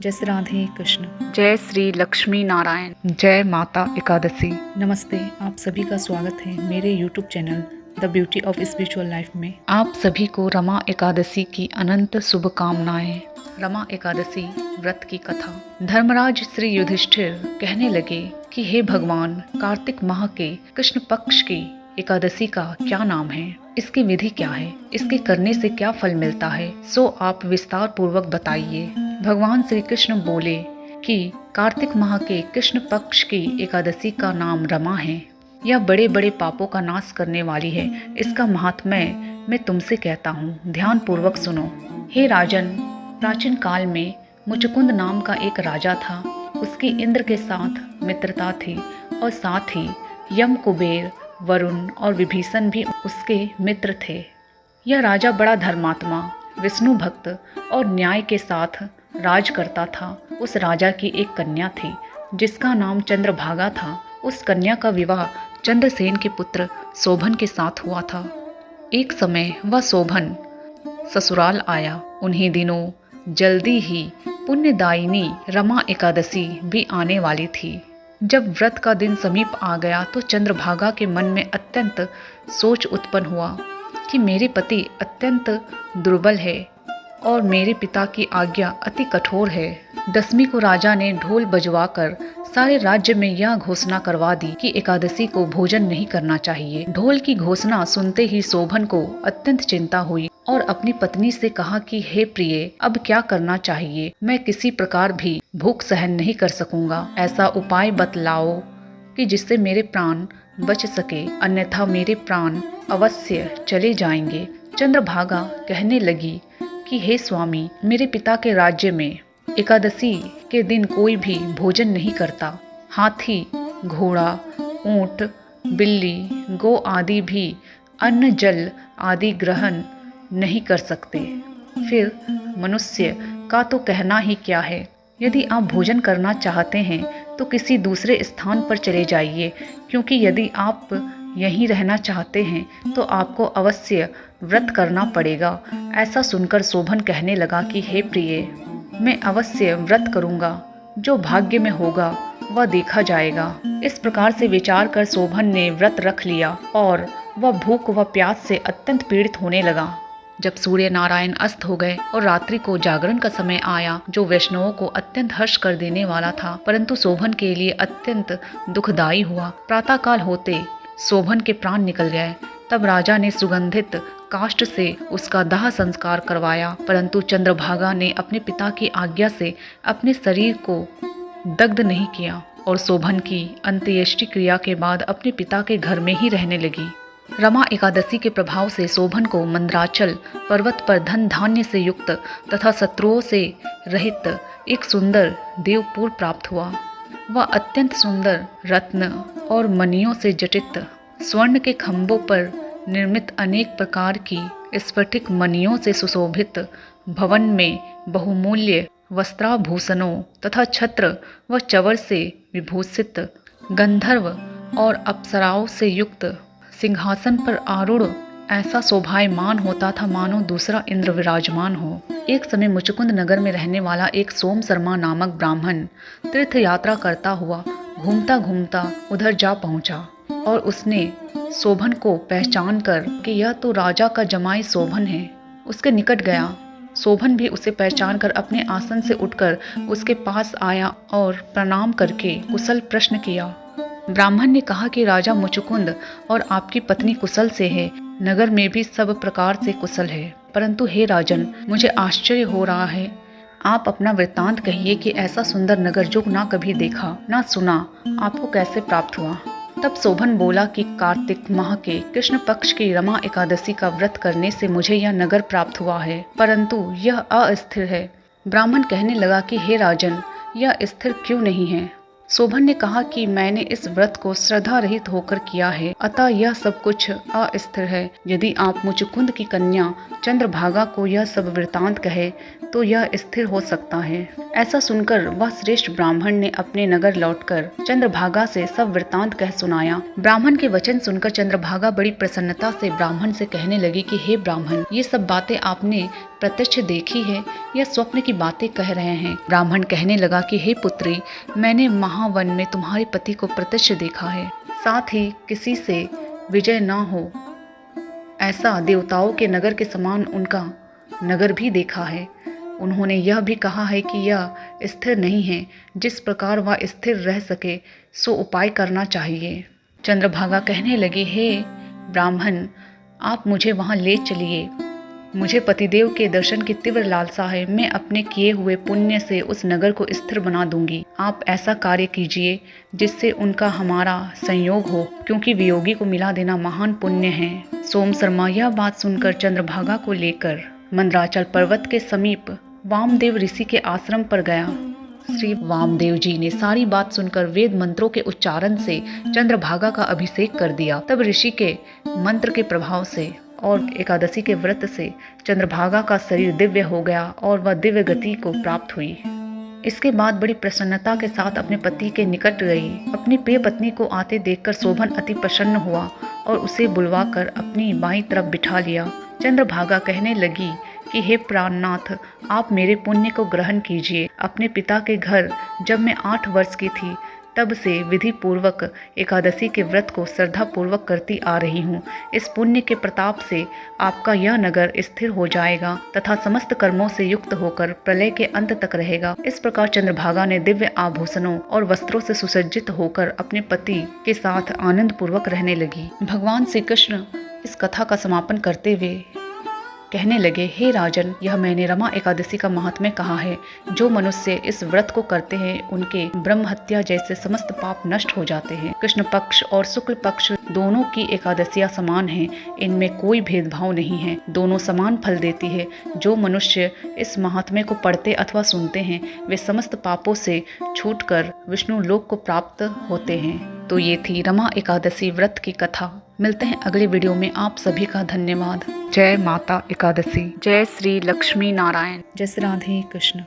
जय श्री राधे कृष्ण। जय श्री लक्ष्मी नारायण। जय माता एकादशी। नमस्ते, आप सभी का स्वागत है मेरे YouTube channel the beauty of spiritual life में। आप सभी को रमा एकादशी की अनंत शुभकामनाएं। रमा एकादशी व्रत की कथा। धर्मराज श्री युधिष्ठिर कहने लगे कि हे भगवान, कार्तिक माह के कृष्ण पक्ष की एकादशी का क्या नाम है, इसकी विधि क्या है, इसके करने से क्या फल मिलता है, सो आप विस्तार पूर्वक बताइए। भगवान श्री कृष्ण बोले कि कार्तिक माह के कृष्ण पक्ष की एकादशी का नाम रमा है। यह बड़े बड़े पापों का नाश करने वाली है। इसका महात्म्य मैं तुमसे कहता हूँ, ध्यान पूर्वक सुनो। हे राजन, प्राचीन काल में मुचुकुंद नाम का एक राजा था। उसकी इंद्र के साथ मित्रता थी और साथ ही यम, कुबेर, वरुण और विभीषण भी उसके मित्र थे। यह राजा बड़ा धर्मात्मा, विष्णु भक्त और न्याय के साथ राज करता था। उस राजा की एक कन्या थी जिसका नाम चंद्रभागा था। उस कन्या का विवाह चंद्रसेन के पुत्र शोभन के साथ हुआ था। एक समय वह शोभन ससुराल आया। उन्हीं दिनों जल्दी ही पुण्यदायिनी रमा एकादशी भी आने वाली थी। जब व्रत का दिन समीप आ गया तो चंद्रभागा के मन में अत्यंत सोच उत्पन्न हुआ कि मेरे पति अत्यंत दुर्बल है और मेरे पिता की आज्ञा अति कठोर है। दसवीं को राजा ने ढोल बजवाकर सारे राज्य में यह घोषणा करवा दी कि एकादशी को भोजन नहीं करना चाहिए। ढोल की घोषणा सुनते ही शोभन को अत्यंत चिंता हुई और अपनी पत्नी से कहा कि हे प्रिय, अब क्या करना चाहिए? मैं किसी प्रकार भी भूख सहन नहीं कर सकूंगा। ऐसा उपाय बतलाओ कि जिससे मेरे प्राण बच सके, अन्यथा मेरे प्राण अवश्य चले जाएंगे। चंद्रभागा कहने लगी कि हे स्वामी, मेरे पिता के राज्य में एकादशी के दिन कोई भी भोजन नहीं करता। हाथी, घोड़ा, ऊंट, बिल्ली, गौ आदि भी अन्न जल आदि ग्रहण नहीं कर सकते। फिर मनुष्य का तो कहना ही क्या है। यदि आप भोजन करना चाहते हैं तो किसी दूसरे स्थान पर चले जाइए, क्योंकि यदि आप यहीं रहना चाहते हैं तो आपको अवश्य व्रत करना पड़ेगा। ऐसा सुनकर शोभन कहने लगा कि हे प्रिय, मैं अवश्य व्रत करूंगा। जो भाग्य में होगा वह देखा जाएगा। इस प्रकार से विचार कर शोभन ने व्रत रख लिया और वह भूख व प्यास से अत्यंत पीड़ित होने लगा। जब सूर्य नारायण अस्त हो गए और रात्रि को जागरण का समय आया, जो वैष्णवों को अत्यंत हर्ष कर देने वाला था, परंतु शोभन के लिए अत्यंत दुखदायी हुआ। प्रातःकाल होते शोभन के प्राण निकल गए। तब राजा ने सुगंधित काष्ठ से उसका दाह संस्कार करवाया, परंतु चंद्रभागा ने अपने पिता की आज्ञा से अपने शरीर को दग्ध नहीं किया और शोभन की अंत्येष्टि क्रिया के बाद अपने पिता के घर में ही रहने लगी। रमा एकादशी के प्रभाव से शोभन को मंद्राचल पर्वत पर धन धान्य से युक्त तथा शत्रुओं से रहित एक सुंदर देवपुर प्राप्त हुआ। वह अत्यंत सुंदर रत्न और मणियों से जटित स्वर्ण के खंभों पर निर्मित अनेक प्रकार की स्फटिक मणियों से सुशोभित भवन में बहुमूल्य वस्त्राभूषणों तथा छत्र व चवर से विभूषित गंधर्व और अप्सराओं से युक्त सिंहासन पर आरूढ़ ऐसा शोभायमान होता था मानो दूसरा इंद्र विराजमान हो। एक समय मुचुकुंद नगर में रहने वाला एक सोम शर्मा नामक ब्राह्मण तीर्थ यात्रा करता हुआ घूमता घूमता उधर जा पहुंचा और उसने शोभन को पहचान कर कि यह तो राजा का जमाई शोभन है, उसके निकट गया। शोभन भी उसे पहचान कर अपने आसन से उठकर उसके पास आया और प्रणाम करके कुशल प्रश्न किया। ब्राह्मण ने कहा कि राजा मुचुकुंद और आपकी पत्नी कुशल से है। नगर में भी सब प्रकार से कुशल है, परंतु हे राजन, मुझे आश्चर्य हो रहा है। आप अपना वृत्तांत कहिए कि ऐसा सुंदर नगर जो ना कभी देखा ना सुना, आपको कैसे प्राप्त हुआ? तब शोभन बोला कि कार्तिक माह के कृष्ण पक्ष की रमा एकादशी का व्रत करने से मुझे यह नगर प्राप्त हुआ है, परंतु यह अस्थिर है। ब्राह्मण कहने लगा कि हे राजन, यह स्थिर क्यों नहीं है? शोभन ने कहा कि मैंने इस व्रत को श्रद्धा रहित होकर किया है, अतः यह सब कुछ अस्थिर है। यदि आप मुचुकुंद की कन्या चंद्रभागा को यह सब वृतांत कहे तो यह स्थिर हो सकता है। ऐसा सुनकर वह श्रेष्ठ ब्राह्मण ने अपने नगर लौटकर चंद्रभागा से सब वृतांत कह सुनाया। ब्राह्मण के वचन सुनकर चंद्रभागा बड़ी प्रसन्नता से ब्राह्मण से कहने लगी कि हे ब्राह्मण, ये सब बातें आपने प्रत्यक्ष देखी है या स्वप्न की बातें कह रहे हैं। ब्राह्मण कहने लगा कि हे पुत्री, मैंने महावन में तुम्हारे पति को प्रत्यक्ष देखा है, साथ ही किसी से विजय न हो ऐसा देवताओं के नगर के समान उनका नगर भी देखा है। उन्होंने यह भी कहा है कि यह स्थिर नहीं है, जिस प्रकार वह स्थिर रह सके सो उपाय करना चाहिए। चंद्रभागा कहने लगे, हे ब्राह्मण, आप मुझे वहाँ ले चलिए। मुझे पतिदेव के दर्शन की तीव्र लालसा है। मैं अपने किए हुए पुण्य से उस नगर को स्थिर बना दूंगी। आप ऐसा कार्य कीजिए जिससे उनका हमारा संयोग हो, क्योंकि वियोगी को मिला देना महान पुण्य है। सोम शर्मा यह बात सुनकर चंद्रभागा को लेकर मंदराचल पर्वत के समीप वामदेव ऋषि के आश्रम पर गया। श्री वामदेव जी ने सारी बात सुनकर वेद मंत्रों के उच्चारण से चंद्रभागा का अभिषेक कर दिया। तब ऋषि के मंत्र के प्रभाव से और एकादशी के व्रत से चंद्रभागा का शरीर दिव्य हो गया और वह दिव्य गति को प्राप्त हुई। इसके बाद बड़ी प्रसन्नता के साथ अपने पति के निकट गई। अपनी प्रिय पत्नी को आते देखकर शोभन अति प्रसन्न हुआ और उसे बुलवाकर अपनी बाईं तरफ बिठा लिया। चंद्रभागा कहने लगी कि हे प्राणनाथ, आप मेरे पुण्य को ग्रहण कीजिए। अपने पिता के घर जब मैं 8 वर्ष की थी तब से विधि पूर्वक एकादशी के व्रत को श्रद्धा पूर्वक करती आ रही हूँ। इस पुण्य के प्रताप से आपका यह नगर स्थिर हो जाएगा तथा समस्त कर्मों से युक्त होकर प्रलय के अंत तक रहेगा। इस प्रकार चंद्रभागा ने दिव्य आभूषणों और वस्त्रों से सुसज्जित होकर अपने पति के साथ आनंद पूर्वक रहने लगी। भगवान श्री कृष्ण इस कथा का समापन करते हुए कहने लगे, हे राजन, यह मैंने रमा एकादशी का महात्म्य कहा है। जो मनुष्य इस व्रत को करते हैं उनके ब्रह्म हत्या जैसे समस्त पाप नष्ट हो जाते हैं। कृष्ण पक्ष और शुक्ल पक्ष दोनों की एकादशियां समान हैं। इनमें कोई भेदभाव नहीं है, दोनों समान फल देती है। जो मनुष्य इस महात्म्य को पढ़ते अथवा सुनते हैं वे समस्त पापों से छूटकर विष्णु लोक को प्राप्त होते हैं। तो ये थी रमा एकादशी व्रत की कथा। मिलते हैं अगले वीडियो में। आप सभी का धन्यवाद। जय माता एकादशी। जय श्री लक्ष्मी नारायण। जय श्री राधे कृष्ण।